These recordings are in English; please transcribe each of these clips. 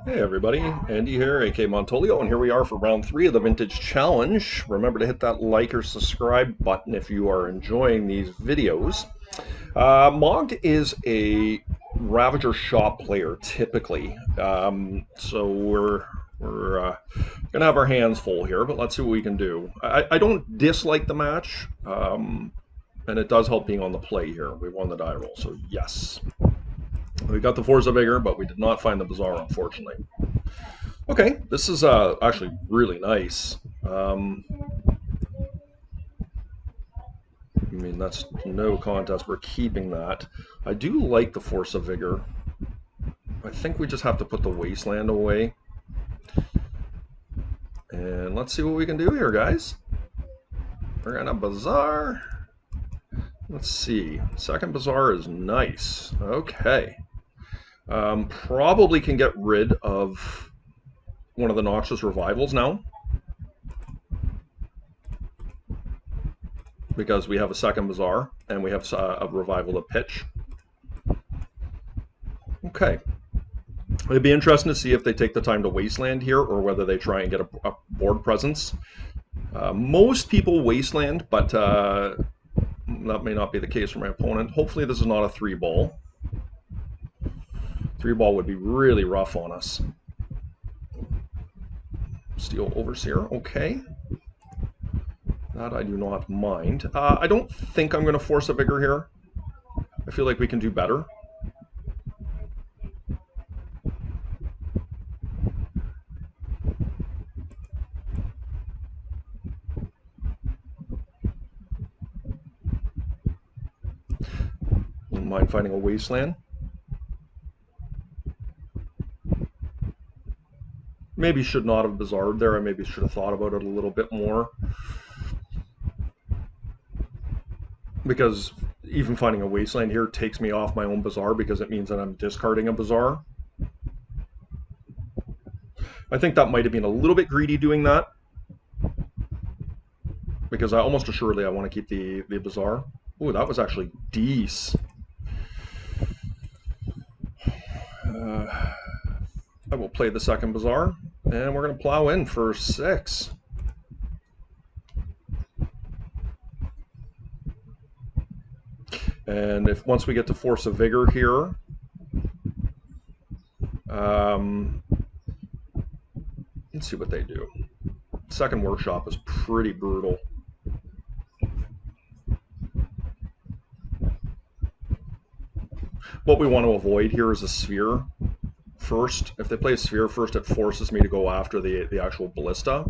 Hey everybody, Andy here, aka Montolio, and here we are for round 3 of the Vintage Challenge. Remember to hit that like or subscribe button if you are enjoying these videos. Mog is a Ravager shop player, typically, so we're gonna have our hands full here, but let's see what we can do. I don't dislike the match, and it does help being on the play here. We won the die roll, so yes. We got the Forza Vigor, but we did not find the Bazaar, unfortunately. Okay, this is actually really nice. I mean, that's no contest. We're keeping that. I do like the Force of Vigor. I think we just have to put the Wasteland away. And let's see what we can do here, guys. We're gonna Bazaar. Let's see. Second Bazaar is nice. Okay. Probably can get rid of one of the Noxious Revivals now, because we have a second Bazaar and we have a Revival to pitch. Okay. It'd be interesting to see if they take the time to Wasteland here or whether they try and get a board presence. Most people Wasteland, but that may not be the case for my opponent. Hopefully this is not a 3-ball. 3-ball would be really rough on us. Steel Overseer, okay. That I do not mind. I don't think I'm going to force a Vigor here. I feel like we can do better. Wouldn't mind finding a Wasteland. Maybe should not have Bazaar'd there. I maybe should have thought about it a little bit more. Because even finding a Wasteland here takes me off my own Bazaar because it means that I'm discarding a Bazaar. I think that might have been a little bit greedy doing that, because I almost assuredly I want to keep the Bazaar. Ooh, that was actually decent. I will play the second Bazaar, and we're going to plow in for 6. And if once we get to Force of Vigor here, let's see what they do. Second Workshop is pretty brutal. What we want to avoid here is a Sphere first. If they play a Sphere first, it forces me to go after the actual Ballista.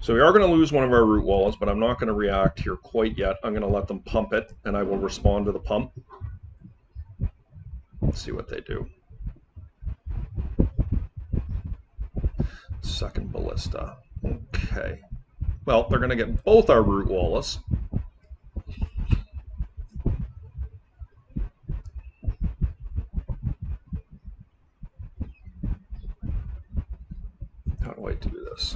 So we are going to lose one of our Root Walls, but I'm not going to react here quite yet. I'm going to let them pump it, and I will respond to the pump. Let's see what they do. Second Ballista. Okay. Well, they're going to get both our Root Walls. How do I do this?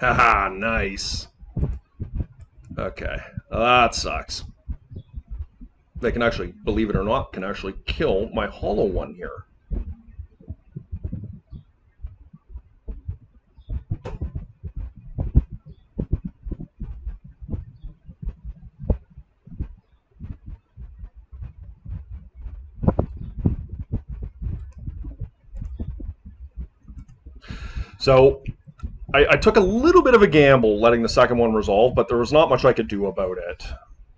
Haha, nice. Okay, that sucks. They can actually, believe it or not, can actually kill my hollow one here. So I took a little bit of a gamble letting the second one resolve, but there was not much I could do about it,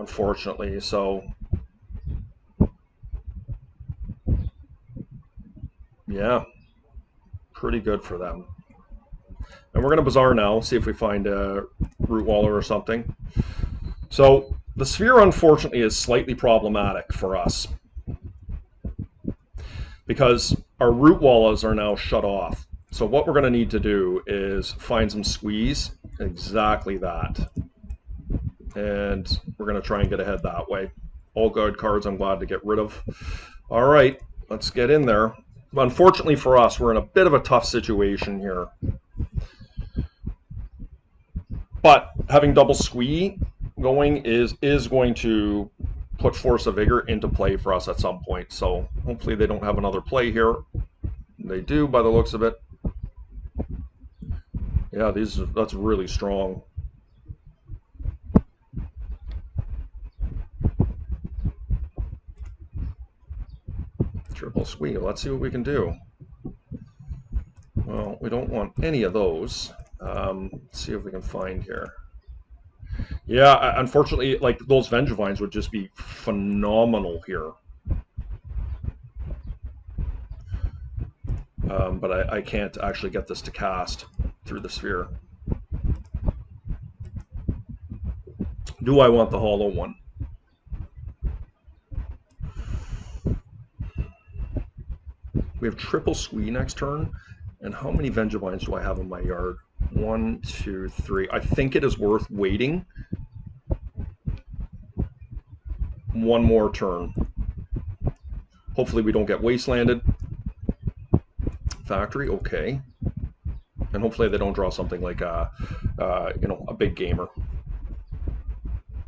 unfortunately. So yeah, pretty good for them. And we're going to Bazaar now, see if we find a Root Waller or something. So the Sphere, unfortunately, is slightly problematic for us, because our Root Wallers are now shut off. So what we're going to need to do is find some squeeze, exactly that. And we're going to try and get ahead that way. All good cards I'm glad to get rid of. All right, Let's get in there. Unfortunately for us, we're in a bit of a tough situation here. But having double squee going is going to put Force of Vigor into play for us at some point. So hopefully they don't have another play here. They do by the looks of it. Yeah, that's really strong. Triple squee. Let's see what we can do. Well, we don't want any of those. Let's see if we can find here. Yeah, unfortunately, like those Vengevines would just be phenomenal here. But I can't actually get this to cast through the sphere. Do I want the hollow one? We have triple squee next turn. And how many Vengevines do I have in my yard? 1, 2, 3. I think it is worth waiting one more turn. Hopefully we don't get wastelanded. Factory, okay. And hopefully they don't draw something like a big gamer.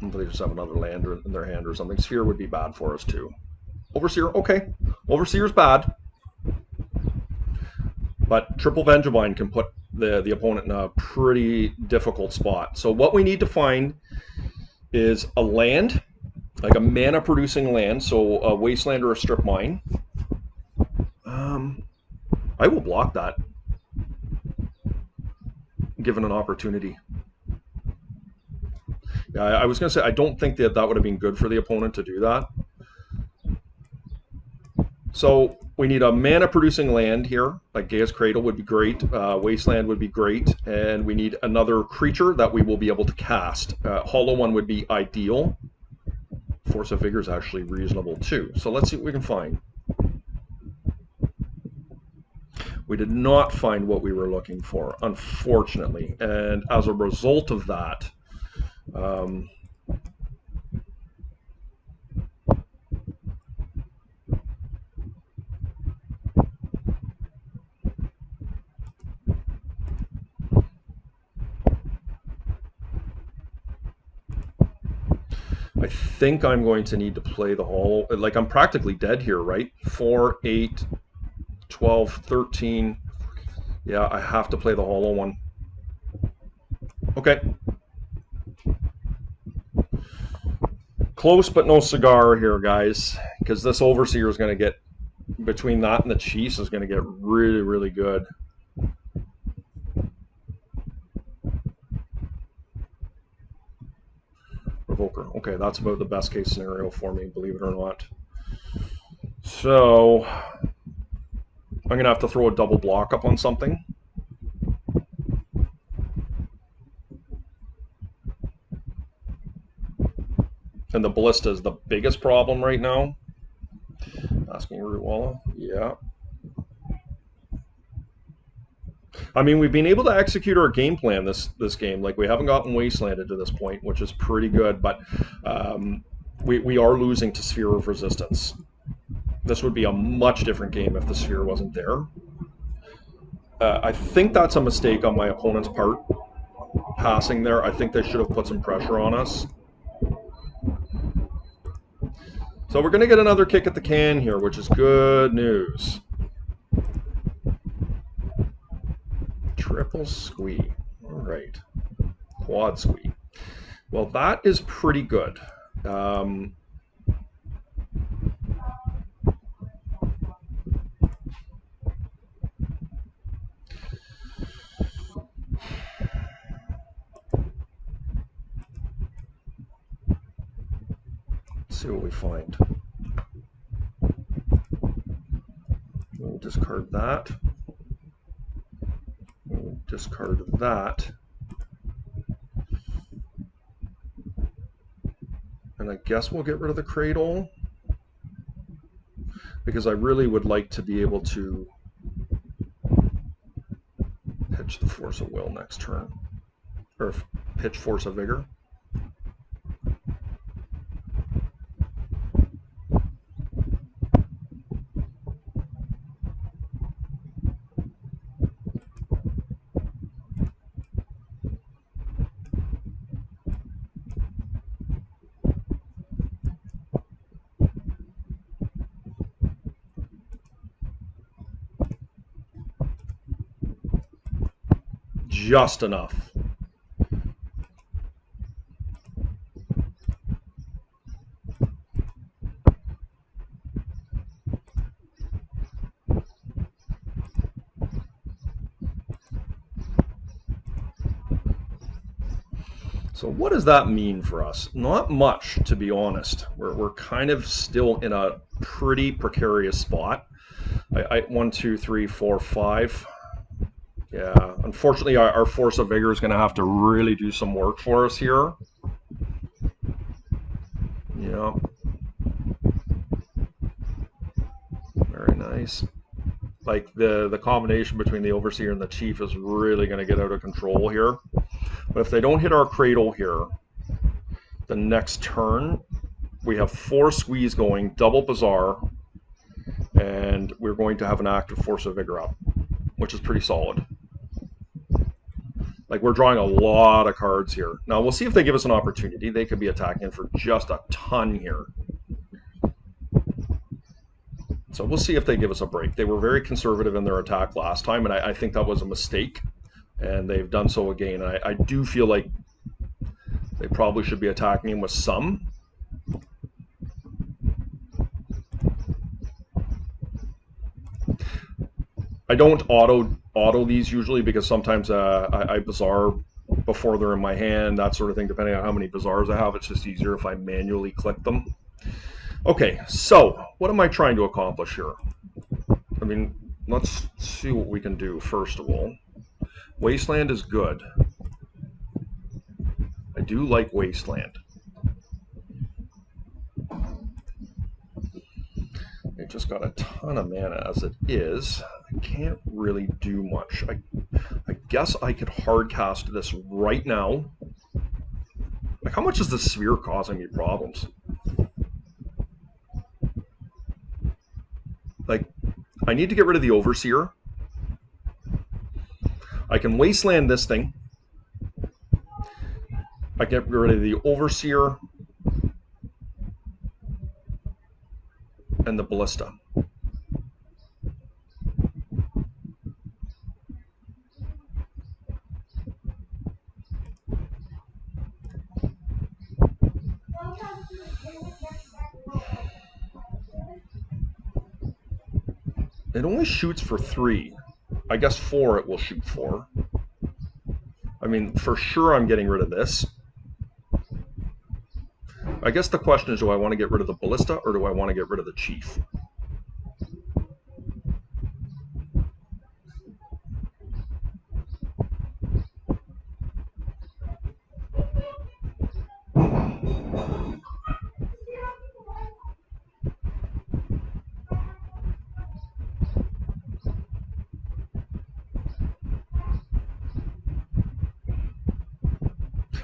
Hopefully they just have another land in their hand or something. Sphere would be bad for us too. Overseer, okay. Overseer's bad. But triple Vengevine can put the opponent in a pretty difficult spot. So what we need to find is a land, like a mana producing land, so a wasteland or a strip mine. I will block that, given an opportunity. Yeah, I was going to say, I don't think that would have been good for the opponent to do that. So we need a mana-producing land here, like Gaia's Cradle would be great, Wasteland would be great, and we need another creature that we will be able to cast. Hollow one would be ideal. Force of Vigor is actually reasonable too. So let's see what we can find. We did not find what we were looking for, unfortunately, and as a result of that, I think I'm going to need to play the hollow. Like, I'm practically dead here, right? 4, 8, 12, 13. Yeah, I have to play the hollow one. Okay. Close but no cigar here, guys, because this Overseer is going to get, between that and the Chiefs, is going to get really, really good. Revoker. Okay, that's about the best case scenario for me, believe it or not. So I'm going to have to throw a double block up on something. And the Ballista is the biggest problem right now. Asking Rootwalla. Yeah. I mean, we've been able to execute our game plan this game. Like, we haven't gotten wastelanded to this point, which is pretty good, but we are losing to Sphere of Resistance. This would be a much different game if the Sphere wasn't there. I think that's a mistake on my opponent's part, passing there. I think they should have put some pressure on us. So we're going to get another kick at the can here, which is good news. Triple squee. All right. Quad squee. Well, that is pretty good. Let's see what we find. We'll discard that. We'll discard that. And I guess we'll get rid of the Cradle, because I really would like to be able to pitch the Force of Will next turn, or pitch Force of Vigor. just enough. So what does that mean for us? Not much, to be honest. We're kind of still in a pretty precarious spot. 1, 2, 3, 4, 5. Yeah, unfortunately, our force of vigor is going to have to really do some work for us here. Yeah. Very nice. Like the combination between the overseer and the chief is really going to get out of control here. But if they don't hit our cradle here, the next turn, we have 4 squeeze going, double bazaar, and we're going to have an active force of vigor up, which is pretty solid. Like, we're drawing a lot of cards here. Now, we'll see if they give us an opportunity. They could be attacking for just a ton here. So we'll see if they give us a break. They were very conservative in their attack last time, and I think that was a mistake. And they've done so again. I do feel like they probably should be attacking him with some. I don't auto these usually because sometimes I bazaar before they're in my hand, that sort of thing, depending on how many bazaars I have. It's just easier if I manually click them. Okay, so what am I trying to accomplish here? I mean, let's see what we can do first of all. Wasteland is good. I do like Wasteland. It just got a ton of mana as it is. I can't really do much. I guess I could hard cast this right now. Like, how much is the sphere causing me problems? Like, I need to get rid of the overseer. I can wasteland this thing. I get rid of the overseer and the ballista. It only shoots for 3. I guess 4 it will shoot for. I mean, for sure I'm getting rid of this. I guess the question is, do I want to get rid of the ballista or do I want to get rid of the chief?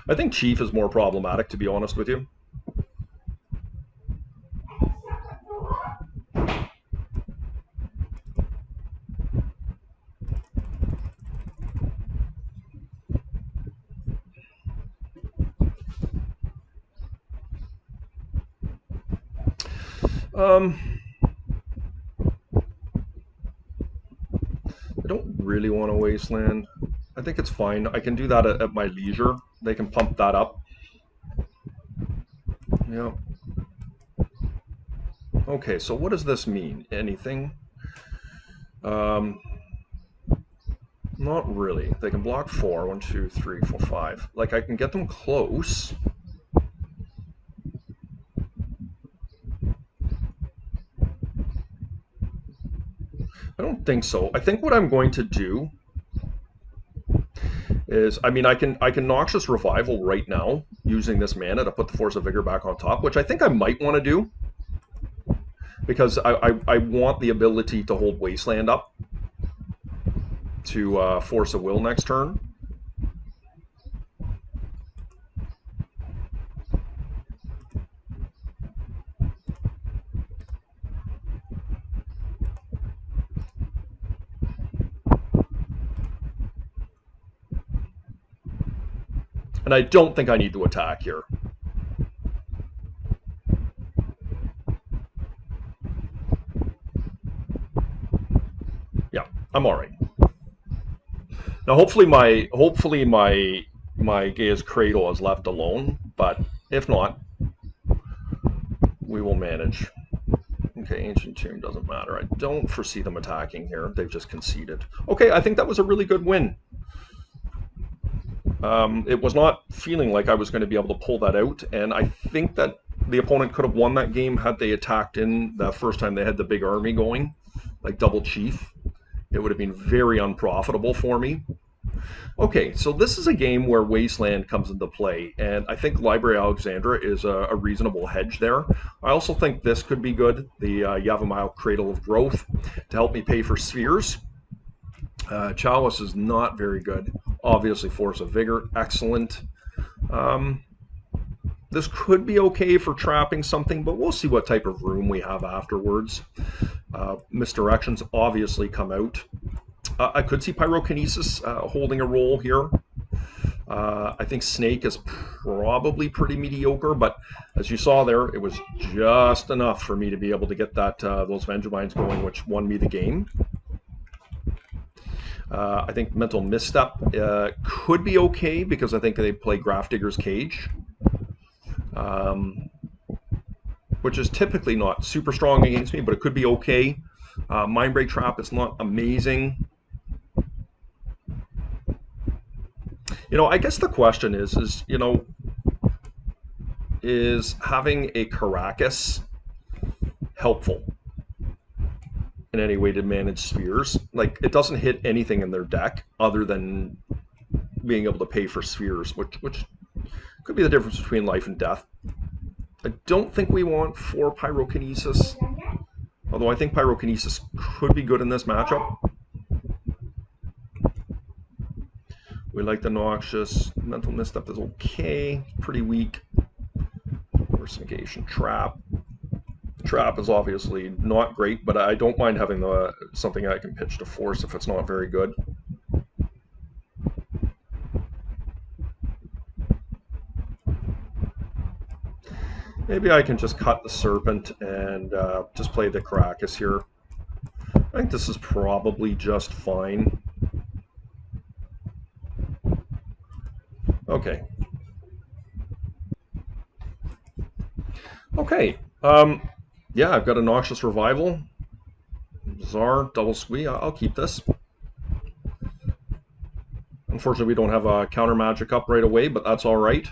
I think chief is more problematic, to be honest with you. I don't really want to wasteland. I think it's fine. I can do that at my leisure. They can pump that up. Yeah. Okay, so what does this mean? Anything? Not really. They can block 4. 1, 2, 3, 4, 5. Like, I can get them close. I don't think so. I think what I'm going to do is, I mean, I can Noxious Revival right now using this mana to put the Force of Vigor back on top, which I think I might want to do because I want the ability to hold Wasteland up to Force of Will next turn. And I don't think I need to attack here. Yeah, I'm all right. Now, hopefully my Gaia's Cradle is left alone, but if not, we will manage. Okay, Ancient Tomb doesn't matter. I don't foresee them attacking here. They've just conceded. Okay, I think that was a really good win. It was not feeling like I was going to be able to pull that out, and I think that the opponent could have won that game had they attacked in the first time they had the big army going, like double chief. It would have been very unprofitable for me. Okay, so this is a game where Wasteland comes into play, and I think Library Alexandra is a reasonable hedge there. I also think this could be good, the Yavimaya Cradle of Growth, to help me pay for spheres. Chalice is not very good. Obviously, Force of Vigor, excellent. This could be okay for trapping something, but we'll see what type of room we have afterwards. Misdirections obviously come out. I could see Pyrokinesis holding a role here. I think Snake is probably pretty mediocre, but as you saw there, it was just enough for me to be able to get that those Vengevines going, which won me the game. I think Mental Misstep could be okay because I think they play Grafdigger's Cage, which is typically not super strong against me, but it could be okay. Mindbreak Trap is not amazing. You know, I guess the question is having a Caracas helpful in any way to manage spheres? Like, it doesn't hit anything in their deck other than being able to pay for spheres, which could be the difference between life and death. I don't think we want 4 Pyrokinesis, although I think Pyrokinesis could be good in this matchup. We like the Noxious. Mental Misstep is okay. Pretty weak. Force Negation. Trap. Trap is obviously not great, but I don't mind having something I can pitch to Force if it's not very good. Maybe I can just cut the Serpent and just play the Caracas here. I think this is probably just fine. Okay. Okay. Yeah, I've got a Noxious Revival. Czar, double squee. I'll keep this. Unfortunately, we don't have a counter magic up right away, but that's all right.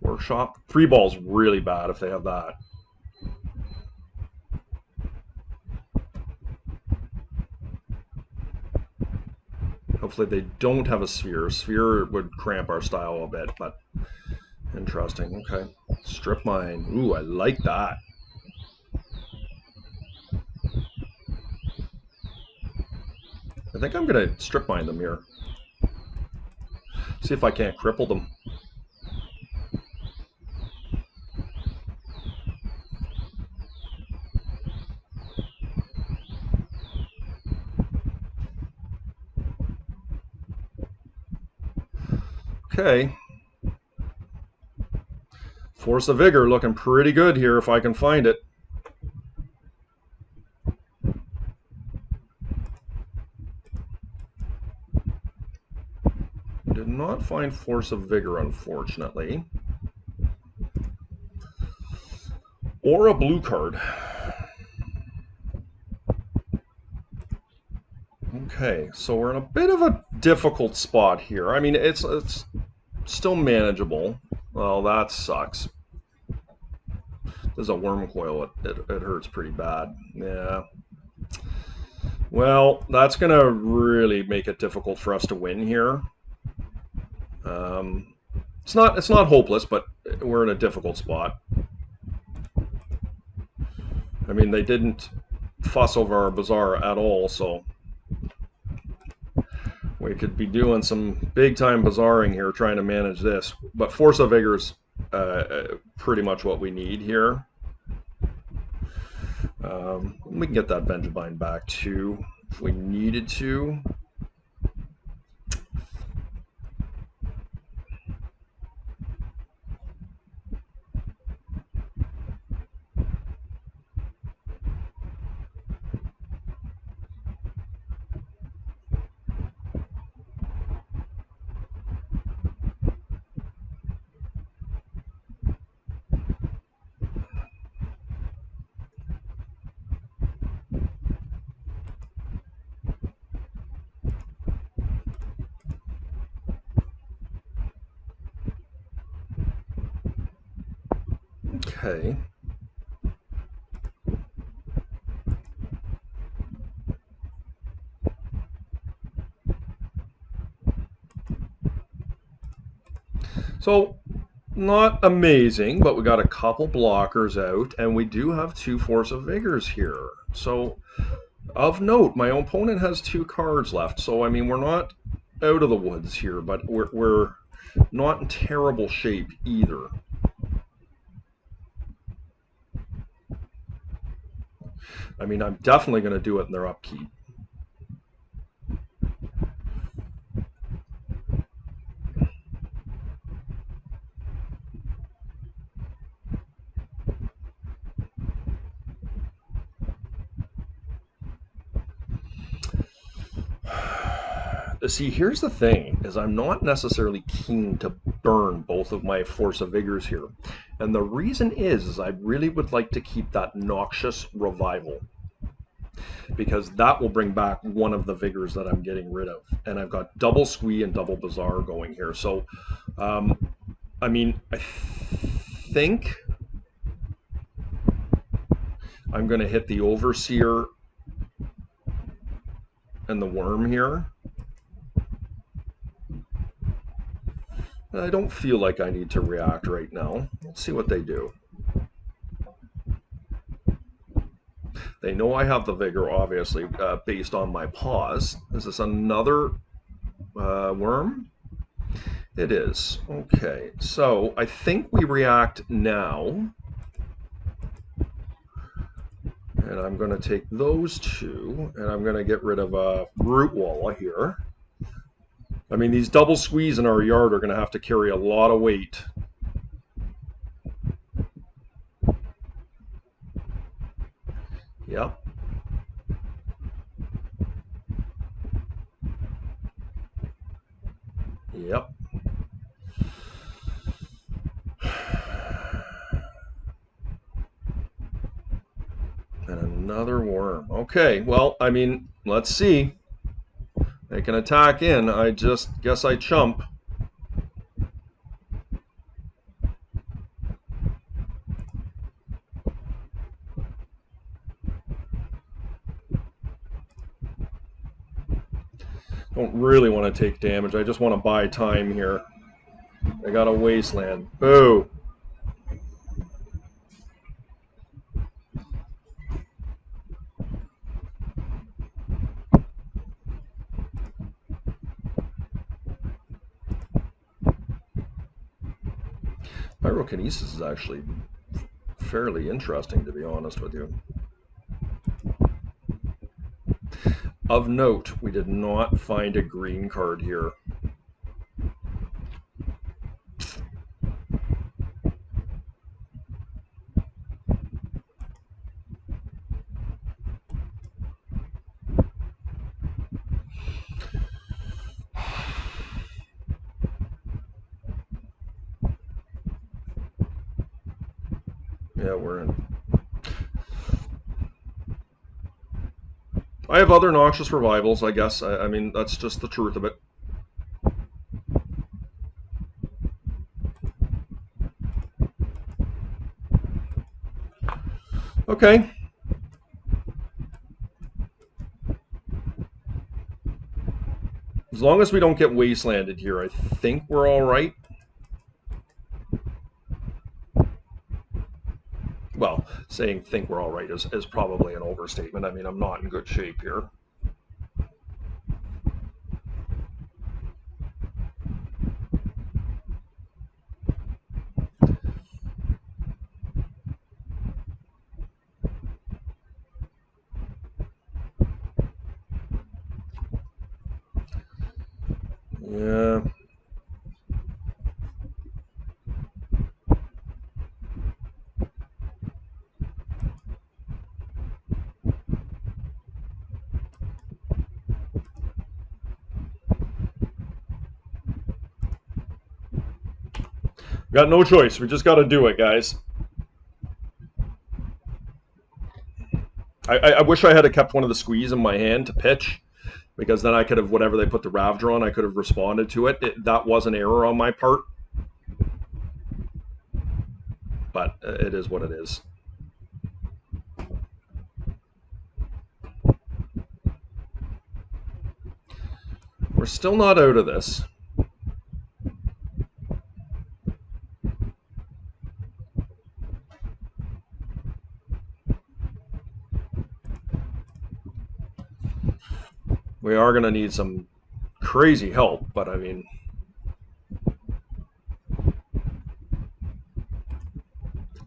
Workshop. 3 ball's really bad if they have that. Hopefully they don't have a sphere. Sphere would cramp our style a bit, but interesting. Okay. Strip Mine. Ooh, I like that. I think I'm going to Strip Mine them here. See if I can't cripple them. Okay. Force of Vigor looking pretty good here if I can find it. Did not find Force of Vigor, unfortunately. Or a blue card. Okay, so we're in a bit of a difficult spot here. I mean, it's still manageable. Well, that sucks. There's a worm coil. It hurts pretty bad. Yeah. Well, that's going to really make it difficult for us to win here. It's not hopeless, but we're in a difficult spot. I mean, they didn't fuss over our Bazaar at all, so we could be doing some big-time bazaaring here trying to manage this. But Force of Vigor is pretty much what we need here. We can get that Vengevine back too if we needed to. Okay. So, not amazing, but we got a couple blockers out, and we do have 2 Force of Vigors here. So, of note, my opponent has 2 cards left. So, I mean, we're not out of the woods here, but we're not in terrible shape either. I mean, I'm definitely going to do it in their upkeep. See, here's the thing, is I'm not necessarily keen to burn both of my Force of Vigors here. And the reason is I really would like to keep that Noxious Revival, because that will bring back one of the Vigors that I'm getting rid of. And I've got double Squee and double Bazaar going here. So, I mean, I think I'm going to hit the Overseer and the Worm here. I don't feel like I need to react right now. Let's see what they do. They know I have the Vigor, obviously, based on my pause. Is this another Worm? It is. Okay, so I think we react now. And I'm going to take those 2, and I'm going to get rid of a Root Wall here. I mean, these double squeeze in our yard are going to have to carry a lot of weight. Yep. Yep. And another worm. Okay, well, I mean, let's see. They can attack in. I just guess I chump. Don't really want to take damage. I just want to buy time here. I got a Wasteland. Boo! Pyrokinesis is actually fairly interesting, to be honest with you. Of note, we did not find a green card here. Yeah, we're in. I have other Noxious Revivals, I guess. I mean, that's just the truth of it. Okay. As long as we don't get Wastelanded here, I think we're all right. Well, saying think we're all right is probably an overstatement. I mean, I'm not in good shape here. Yeah. Got no choice. We just got to do it, guys. I wish I had kept one of the squeeze in my hand to pitch, because then I could have, whatever they put the Ravdra on, I could have responded to it. That was an error on my part. but it is what it is. We're still not out of this. We are going to need some crazy help, but I mean,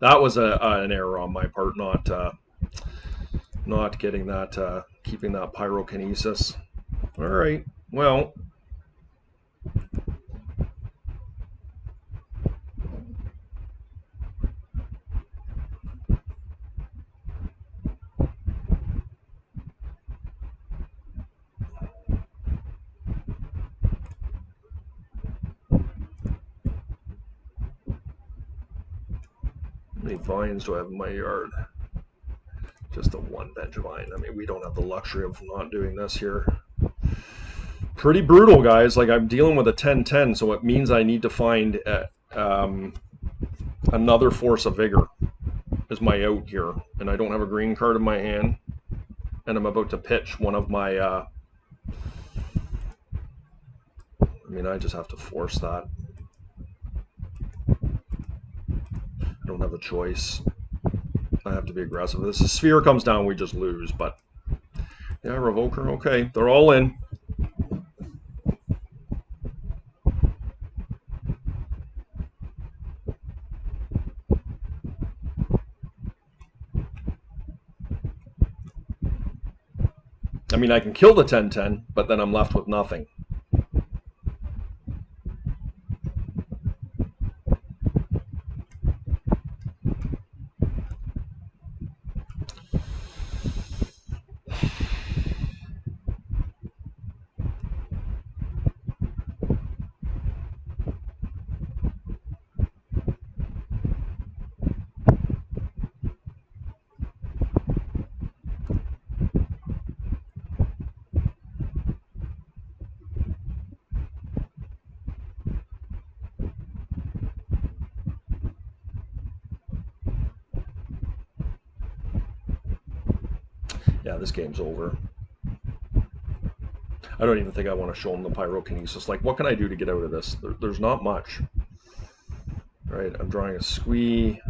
that was an error on my part, not getting that, keeping that pyrokinesis. All right, well. How many vines do I have in my yard? Just the one bench vine. I mean, we don't have the luxury of not doing this here. Pretty brutal, guys. Like, I'm dealing with a 10-10, so it means I need to find another force of vigor as my out here. And I don't have a green card in my hand. And I'm about to pitch one of my... I mean, I just have to force that. I don't have a choice. I have to be aggressive. If the sphere comes down, we just lose. But, yeah, Revoker, okay. They're all in. I mean, I can kill the 10-10, but then I'm left with nothing. Yeah, this game's over. I don't even think I want to show him the pyrokinesis. Like, what can I do to get out of this? There's not much. Right, I'm drawing a squee.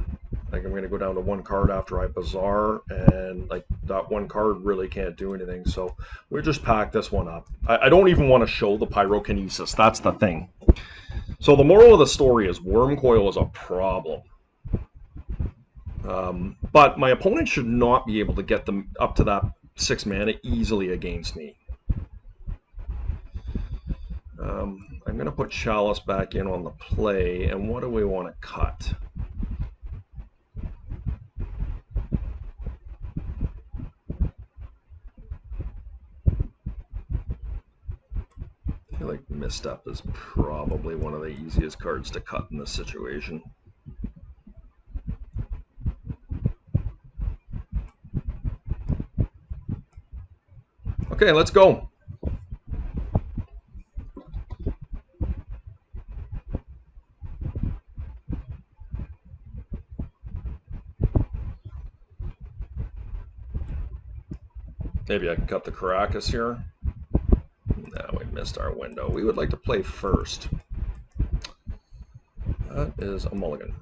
Like, I'm going to go down to one card after I bazaar, and like that one card really can't do anything. So we just pack this one up. I don't even want to show the pyrokinesis. That's the thing. So the moral of the story is Wormcoil is a problem. But my opponent should not be able to get them up to that 6 mana easily against me. I'm going to put Chalice back in on the play, and what do we want to cut? I feel like Misstep is probably one of the easiest cards to cut in this situation. Okay, let's go. Maybe I can cut the Caracas here. No, we missed our window. We would like to play first. That is a mulligan.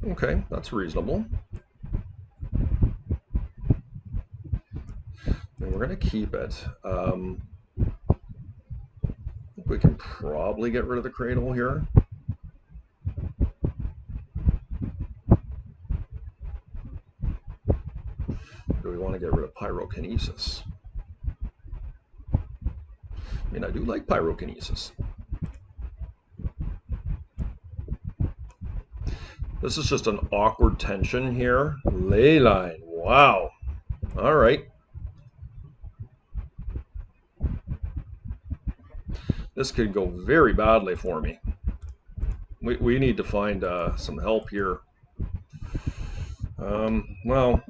Okay, that's reasonable. And we're going to keep it. I think we can probably get rid of the Cradle here. Do we want to get rid of Pyrokinesis? I mean, I do like Pyrokinesis. This is just an awkward tension here. Leyline. Wow. All right. This could go very badly for me. We need to find some help here. Well,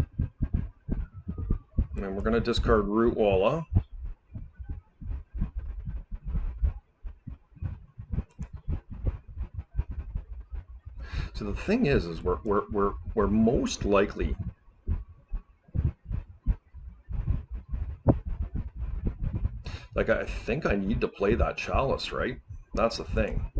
and we're going to discard Root Walla. So the thing is we're most likely. Like, I think I need to play that chalice, right? That's the thing.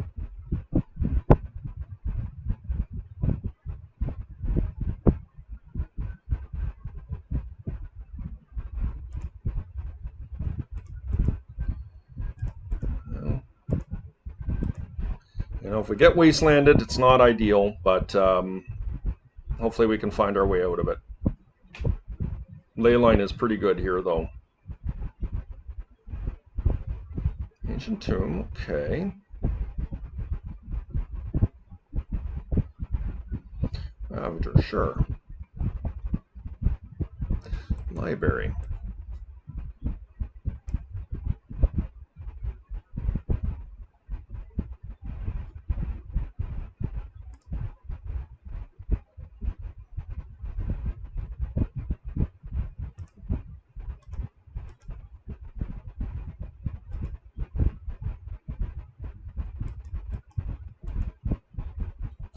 Well, you know, if we get wastelanded, it's not ideal, but hopefully we can find our way out of it. Leyline is pretty good here, though. Ancient Tomb, okay. Ravager, sure. Library.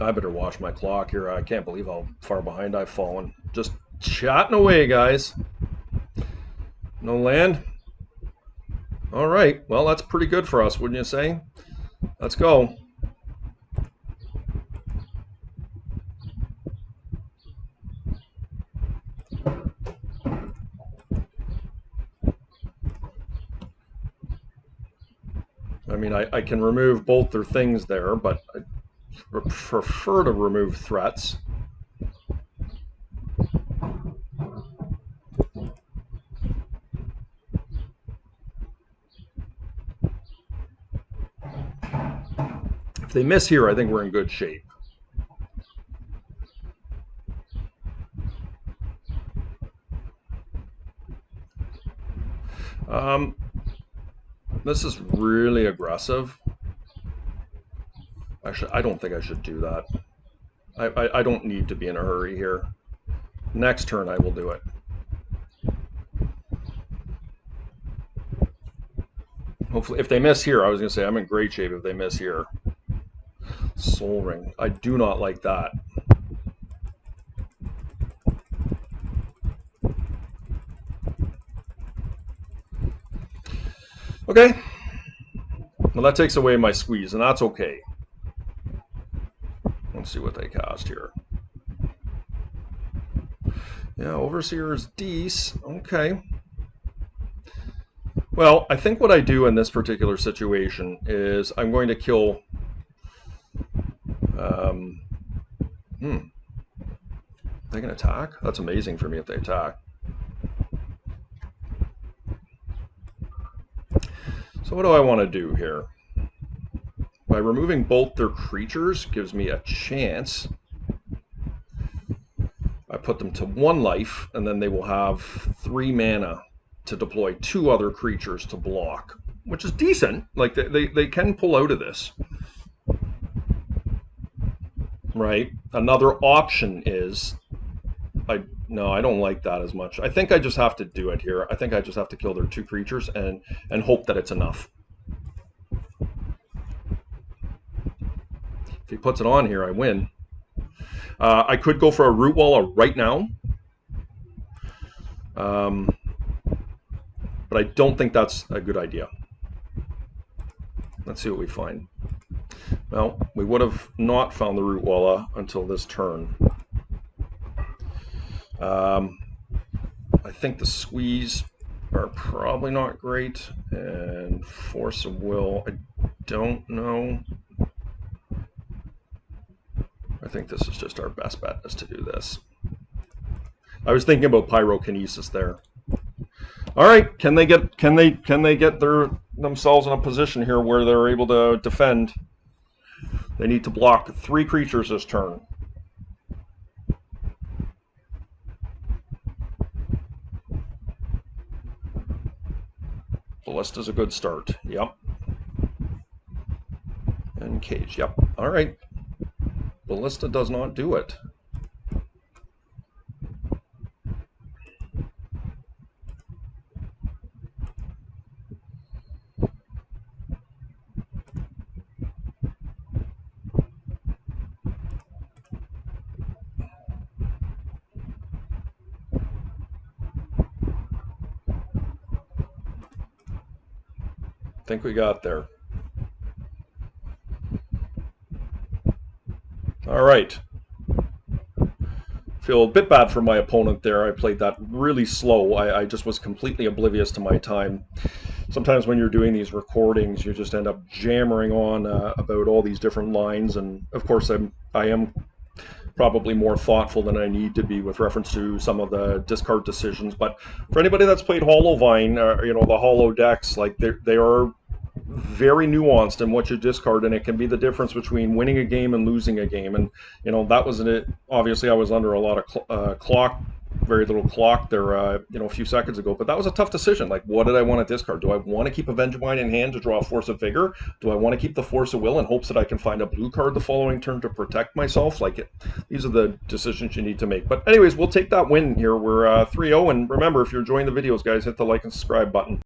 I better watch my clock here. I can't believe how far behind I've fallen. Just chatting away, guys. No land? All right. Well, that's pretty good for us, wouldn't you say? Let's go. I mean, I can remove both their things there, but I prefer to remove threats. If they miss here, I think we're in good shape. This is really aggressive. Actually, I don't think I should do that. I don't need to be in a hurry here. Next turn, I will do it. Hopefully, if they miss here, I was going to say I'm in great shape if they miss here. Soul Ring. I do not like that. Okay. Well, that takes away my squeeze, and that's okay. Let's see what they cast here. Yeah, Overseer's Dees. Okay. Well, I think what I do in this particular situation is I'm going to kill... They can attack? That's amazing for me if they attack. So what do I want to do here? By removing both their creatures gives me a chance. I put them to 1 life, and then they will have 3 mana to deploy 2 other creatures to block, which is decent. Like, they can pull out of this. Right? Another option is... No, I don't like that as much. I think I just have to do it here. I think I just have to kill their 2 creatures and hope that it's enough. If he puts it on here, I win. I could go for a Root Walla right now. But I don't think that's a good idea. Let's see what we find. Well, we would have not found the Root Walla until this turn. I think the squeeze are probably not great, and Force of Will, I don't know. I think this is just our best bet is to do this. I was thinking about Pyrokinesis there. All right, can they get themselves in a position here where they're able to defend? They need to block 3 creatures this turn. Ballista's a good start. Yep. And Cage. Yep. All right. Ballista does not do it. think we got there. All right. Feel a bit bad for my opponent there. I played that really slow. I just was completely oblivious to my time. Sometimes when you're doing these recordings, you just end up jammering on about all these different lines, and of course I am probably more thoughtful than I need to be with reference to some of the discard decisions. But for anybody that's played HollowVine, the Hollow decks, like they are very nuanced in what you discard, and it can be the difference between winning a game and losing a game. And that was it. Obviously, I was under a lot of clock, very little clock there, a few seconds ago. But that was a tough decision. Like, what did I want to discard? Do I want to keep a Vengevine in hand to draw a Force of Vigor? Do I want to keep the Force of Will in hopes that I can find a blue card the following turn to protect myself? These are the decisions you need to make. But anyways, we'll take that win here. We're 3-0, and remember, if you're enjoying the videos, guys, hit the like and subscribe button.